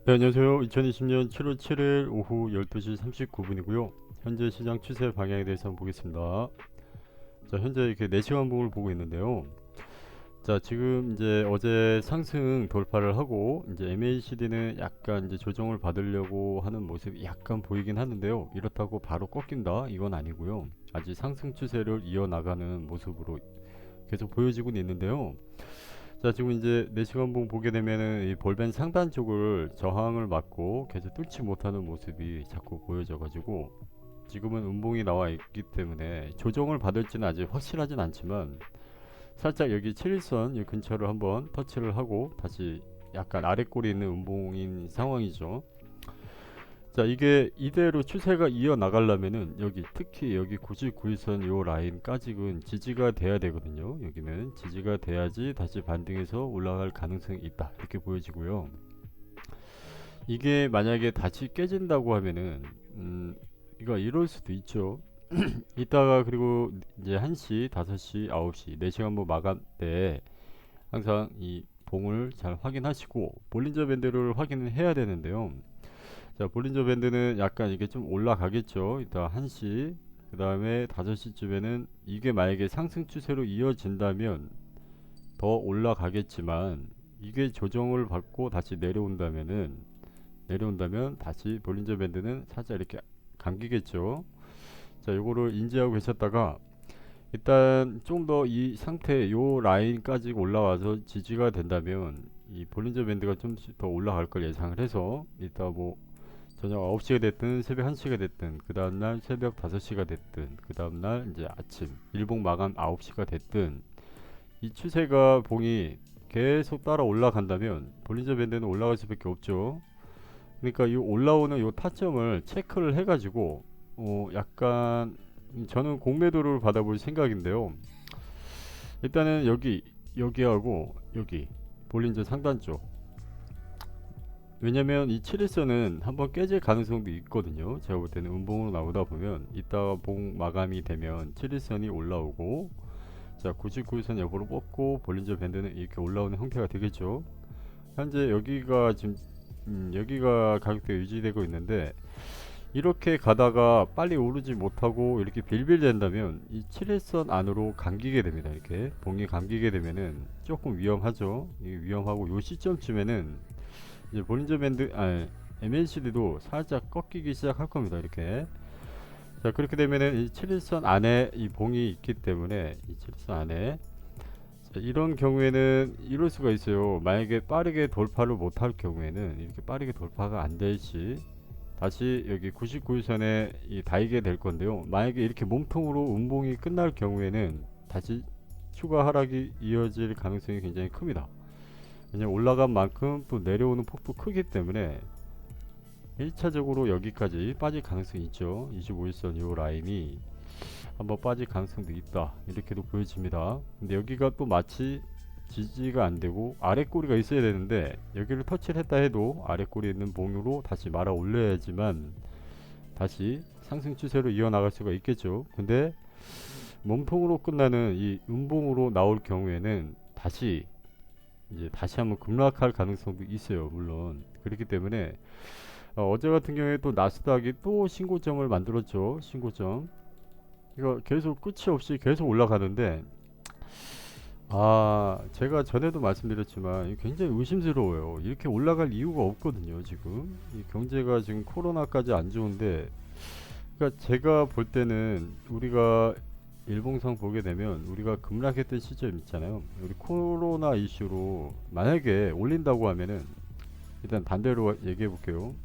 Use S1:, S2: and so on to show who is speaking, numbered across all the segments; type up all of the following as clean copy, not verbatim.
S1: 네, 안녕하세요. 2020년 7월 7일 오후 12시 39분이고요. 현재 시장 추세 방향에 대해서 한번 보겠습니다. 자, 현재 이렇게 4시간 봉을 보고 있는데요. 자, 지금 이제 어제 상승 돌파를 하고 이제 MACD는 약간 이제 조정을 받으려고 하는 모습이 약간 보이긴 하는데요. 이렇다고 바로 꺾인다? 이건 아니고요. 아직 상승 추세를 이어나가는 모습으로 계속 보여지고 있는데요. 자, 지금 이제 4시간 봉 보게 되면은 이 볼벤 상단 쪽을 저항을 맞고 계속 뚫지 못하는 모습이 자꾸 보여져 가지고 지금은 음봉이 나와 있기 때문에 조정을 받을지는 아직 확실하진 않지만 살짝 여기 7일선 이 근처를 한번 터치를 하고 다시 약간 아래 꼬리 있는 음봉인 상황이죠. 자, 이게 이대로 추세가 이어나가려면은 여기 특히 여기 99일선 요 라인까지는 지지가 돼야 되거든요. 여기는 지지가 돼야지 다시 반등해서 올라갈 가능성이 있다, 이렇게 보여지고요. 이게 만약에 다시 깨진다고 하면은 이거 이럴 수도 있죠. 이따가 그리고 이제 1시, 5시, 9시 4시간 뭐 마감 때 항상 이 봉을 잘 확인하시고 볼린저 밴드를 확인을 해야 되는데요. 자, 볼린저 밴드는 약간 이게 좀 올라가겠죠. 이따 1시, 그 다음에 5시쯤에는 이게 만약에 상승 추세로 이어진다면 더 올라가겠지만 이게 조정을 받고 다시 내려온다면 다시 볼린저 밴드는 살짝 이렇게 감기겠죠. 자, 요거를 인지하고 계셨다가 일단 좀 더 이 상태 요 라인까지 올라와서 지지가 된다면 이 볼린저 밴드가 좀 더 올라갈 걸 예상을 해서 이따 뭐 저녁 9시가 됐든 새벽 1시가 됐든 그 다음날 새벽 5시가 됐든 그 다음날 이제 아침 일봉 마감 9시가 됐든 이 추세가 봉이 계속 따라 올라간다면 볼린저 밴드는 올라갈 수밖에 없죠. 그러니까 이 올라오는 이 타점을 체크를 해가지고 약간 저는 공매도를 받아볼 생각인데요. 일단은 여기하고 여기 볼린저 상단 쪽, 왜냐면 이 7일선은 한번 깨질 가능성도 있거든요. 제가 볼 때는 음봉으로 나오다 보면 이따가 봉 마감이 되면 7일선이 올라오고, 자 99일선 옆으로 뽑고 볼린저 밴드는 이렇게 올라오는 형태가 되겠죠. 현재 여기가 지금 여기가 가격대 유지되고 있는데 이렇게 가다가 빨리 오르지 못하고 이렇게 빌빌된다면 이 7일선 안으로 감기게 됩니다. 이렇게 봉이 감기게 되면은 조금 위험하죠. 위험하고 요 시점쯤에는 이제 볼린저 밴드, MLCD도 살짝 꺾이기 시작할 겁니다. 이렇게. 자, 그렇게 되면은 이 7일선 안에 이 봉이 있기 때문에 이 7일선 안에, 자, 이런 경우에는 이럴 수가 있어요. 만약에 빠르게 돌파를 못할 경우에는 이렇게 빠르게 돌파가 안 될 시 다시 여기 99일선에 닿이게 될 건데요. 만약에 이렇게 몸통으로 음봉이 끝날 경우에는 다시 추가 하락이 이어질 가능성이 굉장히 큽니다. 왜냐면 올라간 만큼 또 내려오는 폭도 크기 때문에 1차적으로 여기까지 빠질 가능성이 있죠. 25일선 이 라인이 한번 빠질 가능성도 있다, 이렇게도 보여집니다. 근데 여기가 또 마치 지지가 안되고 아래 꼬리가 있어야 되는데 여기를 터치를 했다 해도 아래 꼬리에 있는 봉으로 다시 말아 올려야지만 다시 상승 추세로 이어나갈 수가 있겠죠. 근데 몸통으로 끝나는 이 음봉으로 나올 경우에는 다시 한번 급락할 가능성도 있어요. 물론 그렇기 때문에 어제 같은 경우에 또 나스닥이 또 신고점을 만들었죠. 신고점. 이거 계속 끝이 없이 계속 올라가는데, 제가 전에도 말씀드렸지만 굉장히 의심스러워요. 이렇게 올라갈 이유가 없거든요. 지금 이 경제가 지금 코로나까지 안 좋은데, 그러니까 제가 볼 때는 우리가 일봉상 보게 되면 우리가 급락했던 시점 있잖아요. 우리 코로나 이슈로 만약에 올린다고 하면은, 일단 반대로 얘기해 볼게요.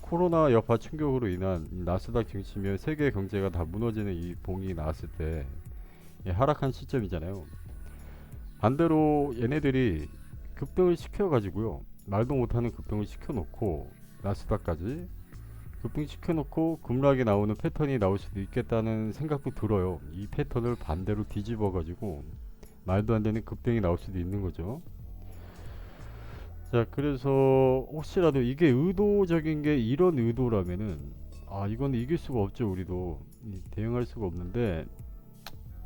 S1: 코로나 여파 충격으로 인한 나스닥 증시며 세계 경제가 다 무너지는 이 봉이 나왔을 때 하락한 시점이잖아요. 반대로 얘네들이 급등을 시켜가지고요, 말도 못하는 급등을 시켜놓고 나스닥까지 급등시켜놓고 급락이 나오는 패턴이 나올 수도 있겠다는 생각도 들어요. 이 패턴을 반대로 뒤집어가지고 말도 안 되는 급등이 나올 수도 있는 거죠. 자, 그래서 혹시라도 이게 의도적인 게 이런 의도라면은 이건 이길 수가 없죠. 우리도 대응할 수가 없는데,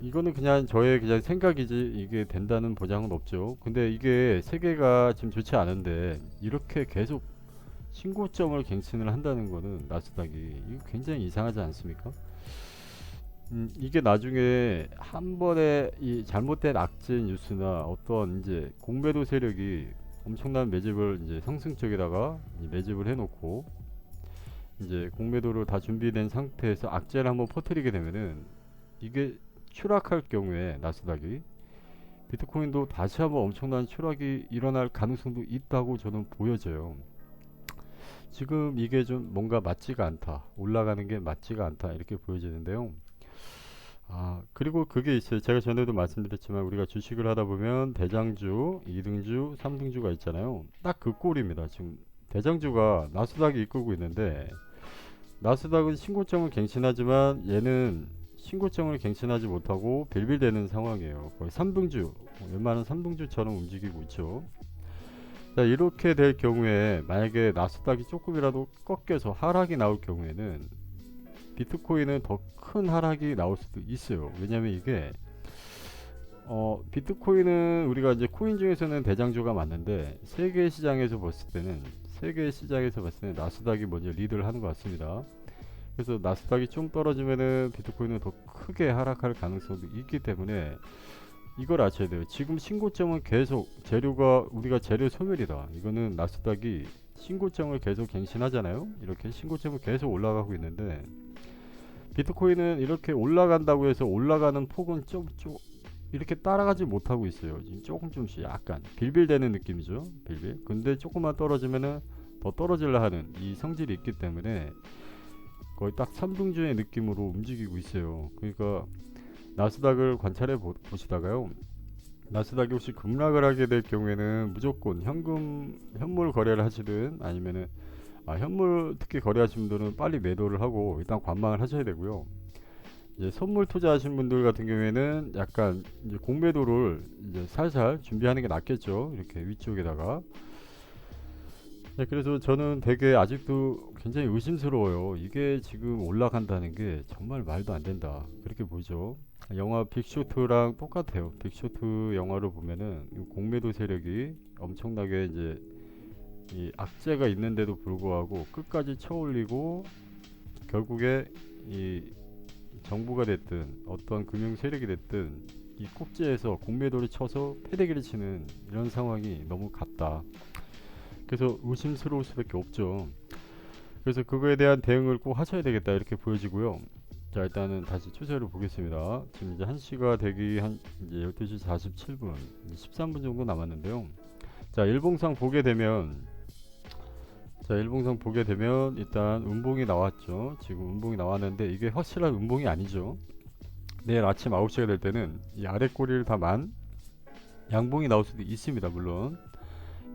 S1: 이거는 그냥 저의 그냥 생각이지 이게 된다는 보장은 없죠. 근데 이게 세계가 지금 좋지 않은데 이렇게 계속 신고점을 갱신을 한다는 거는 나스닥이 이거 굉장히 이상하지 않습니까? 이게 나중에 한 번에 이 잘못된 악재 뉴스나 어떤 이제 공매도 세력이 엄청난 매집을 이제 상승 쪽에다가 매집을 해놓고 이제 공매도를 다 준비된 상태에서 악재를 한번 퍼뜨리게 되면은 이게 추락할 경우에 나스닥이 비트코인도 다시 한번 엄청난 추락이 일어날 가능성도 있다고 저는 보여져요. 지금 이게 좀 뭔가 맞지가 않다, 올라가는 게 맞지가 않다 이렇게 보여지는데요. 그리고 그게 있어요. 제가 전에도 말씀드렸지만 우리가 주식을 하다 보면 대장주, 2등주, 3등주가 있잖아요. 딱 그 꼴입니다. 지금 대장주가 나스닥이 이끌고 있는데 나스닥은 신고점을 갱신하지만 얘는 신고점을 갱신하지 못하고 빌빌대는 상황이에요. 거의 3등주, 웬만한 3등주처럼 움직이고 있죠. 자, 이렇게 될 경우에 만약에 나스닥이 조금이라도 꺾여서 하락이 나올 경우에는 비트코인은 더 큰 하락이 나올 수도 있어요. 왜냐면 이게 비트코인은 우리가 이제 코인 중에서는 대장주가 맞는데 세계 시장에서 봤을 때는 나스닥이 먼저 리드를 하는 것 같습니다. 그래서 나스닥이 좀 떨어지면은 비트코인은 더 크게 하락할 가능성도 있기 때문에 이걸 아셔야 돼요. 지금 신고점은 계속 재료가 우리가 재료 소멸이다. 이거는 나스닥이 신고점을 계속 갱신하잖아요. 이렇게 신고점을 계속 올라가고 있는데 비트코인은 이렇게 올라간다고 해서 올라가는 폭은 좀 이렇게 따라가지 못하고 있어요. 지금 조금씩 약간 빌빌대는 느낌이죠. 빌빌. 근데 조금만 떨어지면은 더 떨어질라 하는 이 성질이 있기 때문에 거의 딱 3등주의 느낌으로 움직이고 있어요. 그러니까 나스닥을 관찰해 보시다가요. 나스닥이 혹시 급락을 하게 될 경우에는 무조건 현물 거래를 하시든 아니면은 현물 특히 거래하시는 분들은 빨리 매도를 하고 일단 관망을 하셔야 되고요. 이제 선물 투자하신 분들 같은 경우에는 약간 이제 공매도를 이제 살살 준비하는 게 낫겠죠. 이렇게 위쪽에다가. 네, 그래서 저는 되게 아직도 굉장히 의심스러워요. 이게 지금 올라간다는 게 정말 말도 안 된다. 그렇게 보이죠. 영화 빅쇼트랑 똑같아요. 빅쇼트 영화를 보면은 이 공매도 세력이 엄청나게 이제 이 악재가 있는데도 불구하고 끝까지 쳐올리고 결국에 이 정부가 됐든 어떤 금융 세력이 됐든 이 꼭지에서 공매도를 쳐서 패대기를 치는 이런 상황이 너무 같다. 그래서 의심스러울 수밖에 없죠. 그래서 그거에 대한 대응을 꼭 하셔야 되겠다 이렇게 보여지고요. 자, 일단은 다시 추세를 보겠습니다. 지금 이제 1시가 되기 한 이제 12시 47분 13분 정도 남았는데요. 자, 일봉상 보게 되면 일단 음봉이 나왔죠. 지금 음봉이 나왔는데 이게 확실한 음봉이 아니죠. 내일 아침 9시가 될 때는 이 아래 꼬리를 다 만 양봉이 나올 수도 있습니다. 물론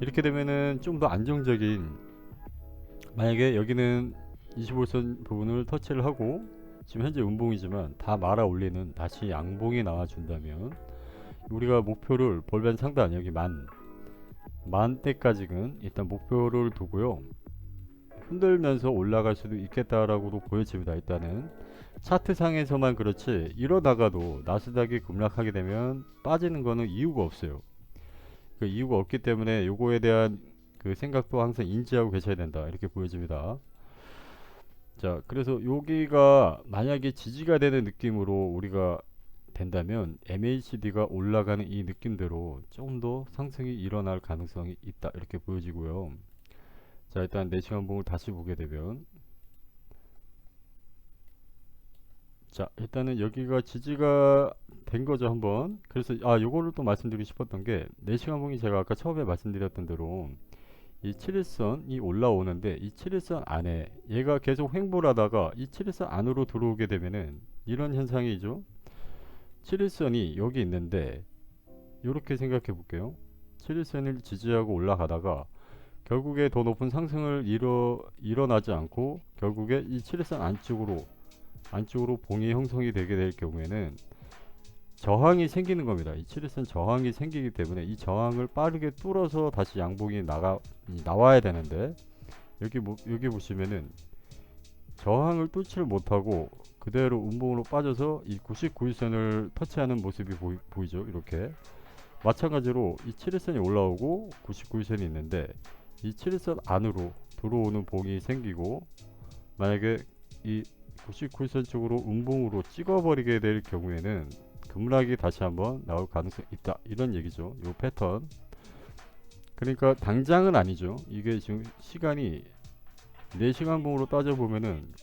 S1: 이렇게 되면은 좀 더 안정적인, 만약에 여기는 25선 부분을 터치를 하고 지금 현재 음봉이지만 다 말아 올리는 다시 양봉이 나와 준다면 우리가 목표를 볼벤 상단 여기 만대까지는 일단 목표를 두고요. 흔들면서 올라갈 수도 있겠다라고도 보여집니다. 일단은 차트상에서만 그렇지 이러다가도 나스닥이 급락하게 되면 빠지는 거는 이유가 없어요. 그 이유가 없기 때문에 요거에 대한 그 생각도 항상 인지하고 계셔야 된다 이렇게 보여집니다. 자, 그래서 여기가 만약에 지지가 되는 느낌으로 우리가 된다면 MACD가 올라가는 이 느낌대로 좀 더 상승이 일어날 가능성이 있다 이렇게 보여지고요. 자, 일단 4시간 봉을 다시 보게 되면 자, 일단은 여기가 지지가 된 거죠 한번. 그래서 요거를 또 말씀드리고 싶었던 게 4시간 봉이 제가 아까 처음에 말씀드렸던 대로 이 7일선이 올라오는데 이 7일선 안에 얘가 계속 횡보를 하다가 이 7일선 안으로 들어오게 되면은 이런 현상이죠. 7일선이 여기 있는데 이렇게 생각해 볼게요. 7일선을 지지하고 올라가다가 결국에 더 높은 상승을 일어나지 않고 결국에 이 7일선 안쪽으로 봉이 형성이 되게 될 경우에는 저항이 생기는 겁니다. 이 7일선 저항이 생기기 때문에 이 저항을 빠르게 뚫어서 다시 양봉이 나와야 되는데 여기 보시면은 저항을 뚫지를 못하고 그대로 음봉으로 빠져서 이 99일선을 터치하는 모습이 보이죠. 이렇게 마찬가지로 이 7일선이 올라오고 99일선이 있는데 이 7일선 안으로 들어오는 봉이 생기고, 만약에 이 99일선 쪽으로 음봉으로 찍어버리게 될 경우에는 급락이 다시 한번 나올 가능성이 있다, 이런 얘기죠. 요 패턴. 그러니까 당장은 아니죠. 이게 지금 시간이 4시간 봉으로 따져보면은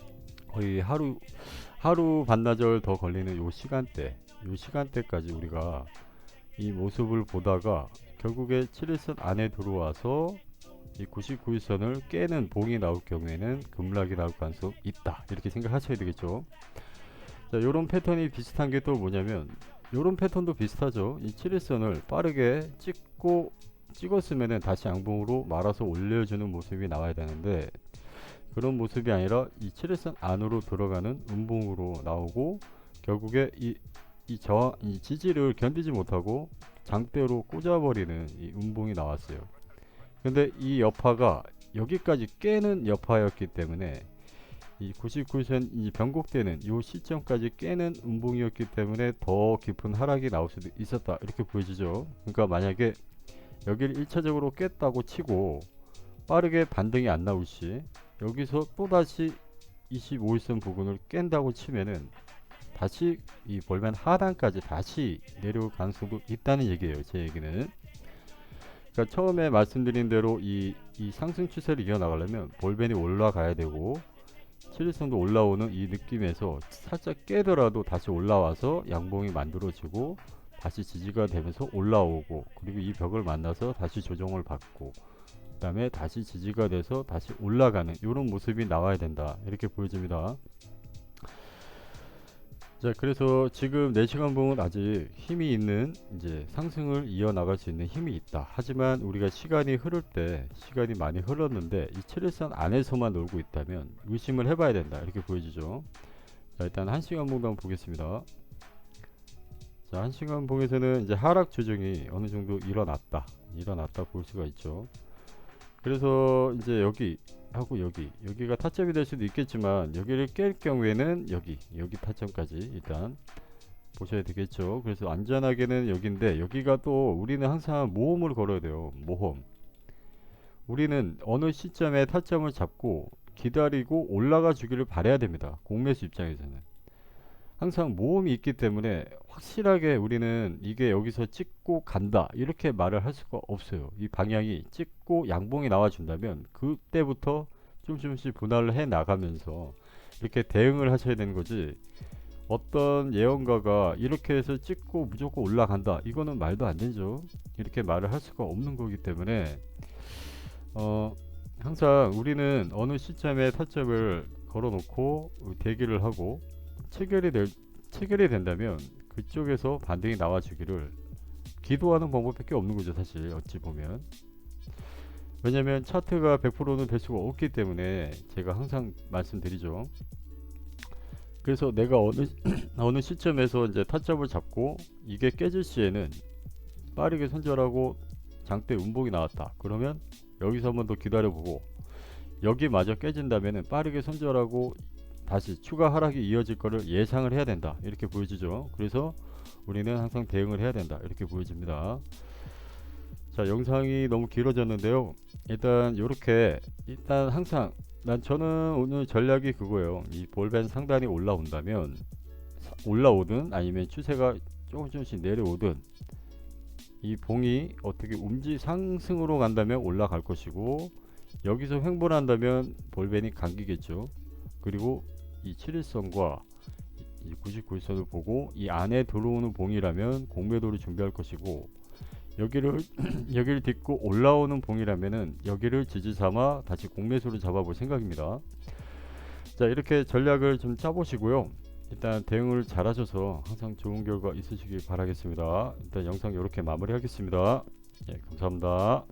S1: 거의 하루 반나절 더 걸리는 요 시간대까지 우리가 이 모습을 보다가 결국에 7일선 안에 들어와서 이 99일선을 깨는 봉이 나올 경우에는 급락이 나올 가능성이 있다, 이렇게 생각하셔야 되겠죠. 자, 요런 패턴이 비슷한 게 또 뭐냐면, 요런 패턴도 비슷하죠. 이 7일선을 빠르게 찍었으면은 다시 양봉으로 말아서 올려주는 모습이 나와야 되는데, 그런 모습이 아니라 이 7일선 안으로 들어가는 음봉으로 나오고, 결국에 이 지지를 견디지 못하고 장대로 꽂아버리는 이 음봉이 나왔어요. 근데 이 여파가 여기까지 깨는 여파였기 때문에, 이 99선 이 변곡되는 이 시점까지 깨는 음봉이었기 때문에 더 깊은 하락이 나올 수도 있었다, 이렇게 보여지죠. 그러니까 만약에 여기를 1차적으로 깼다고 치고 빠르게 반등이 안 나올 시, 여기서 또다시 25일선 부근을 깬다고 치면은 다시 이 볼멘 하단까지 다시 내려올 가능성도 있다는 얘기예요, 제 얘기는. 그러니까 처음에 말씀드린 대로 이 상승 추세를 이어나가려면 볼벤이 올라가야 되고, 7일선도 올라오는 이 느낌에서 살짝 깨더라도 다시 올라와서 양봉이 만들어지고 다시 지지가 되면서 올라오고, 그리고 이 벽을 만나서 다시 조정을 받고, 그 다음에 다시 지지가 돼서 다시 올라가는 이런 모습이 나와야 된다, 이렇게 보여집니다. 자, 그래서 지금 4시간 봉은 아직 힘이 있는, 이제 상승을 이어나갈 수 있는 힘이 있다. 하지만 우리가 시간이 많이 흘렀는데 이 7일선 안에서만 놀고 있다면 의심을 해봐야 된다, 이렇게 보여지죠. 자, 일단 1시간 봉도 한번 보겠습니다. 자, 1시간 봉에서는 이제 하락 조정이 어느 정도 일어났다 볼 수가 있죠. 그래서 이제 여기 하고 여기가 타점이 될 수도 있겠지만, 여기를 깰 경우에는 여기 타점까지 일단 보셔야 되겠죠. 그래서 안전하게는 여기인데, 여기가 또 우리는 항상 모험을 걸어야 돼요. 모험. 우리는 어느 시점에 타점을 잡고 기다리고 올라가 주기를 바라야 됩니다, 공매수 입장에서는. 항상 모험이 있기 때문에 확실하게 우리는 이게 여기서 찍고 간다, 이렇게 말을 할 수가 없어요. 이 방향이 찍고 양봉이 나와준다면 그때부터 조금씩 분할을 해 나가면서 이렇게 대응을 하셔야 되는 거지, 어떤 예언가가 이렇게 해서 찍고 무조건 올라간다, 이거는 말도 안 되죠. 이렇게 말을 할 수가 없는 거기 때문에 항상 우리는 어느 시점에 타점을 걸어놓고 대기를 하고, 체결이 된다면 그쪽에서 반등이 나와주기를 기도하는 방법밖에 없는 거죠, 사실 어찌 보면. 왜냐면 차트가 100%는 될 수가 없기 때문에 제가 항상 말씀드리죠. 그래서 내가 어느 시점에서 이제 타점을 잡고 이게 깨질 시에는 빠르게 손절하고 장대 음봉이 나왔다, 그러면 여기서 한번 더 기다려보고, 여기마저 깨진다면 빠르게 손절하고 다시 추가 하락이 이어질 거를 예상을 해야 된다, 이렇게 보여지죠. 그래서 우리는 항상 대응을 해야 된다, 이렇게 보여집니다. 자, 영상이 너무 길어졌는데요. 일단 요렇게, 일단 항상 저는 오늘 전략이 그거예요. 이 볼벤 상단이 올라오든 아니면 추세가 조금씩 내려오든, 이 봉이 어떻게 상승으로 간다면 올라갈 것이고, 여기서 횡보를 한다면 볼벤이 감기겠죠. 그리고 이 7일선과 이 99일선을 보고 이 안에 들어오는 봉이라면 공매도를 준비할 것이고, 여기를 딛고 올라오는 봉이라면은 여기를 지지 삼아 다시 공매수를 잡아볼 생각입니다. 자, 이렇게 전략을 좀 짜보시고요. 일단 대응을 잘 하셔서 항상 좋은 결과 있으시길 바라겠습니다. 일단 영상 이렇게 마무리하겠습니다. 예, 감사합니다.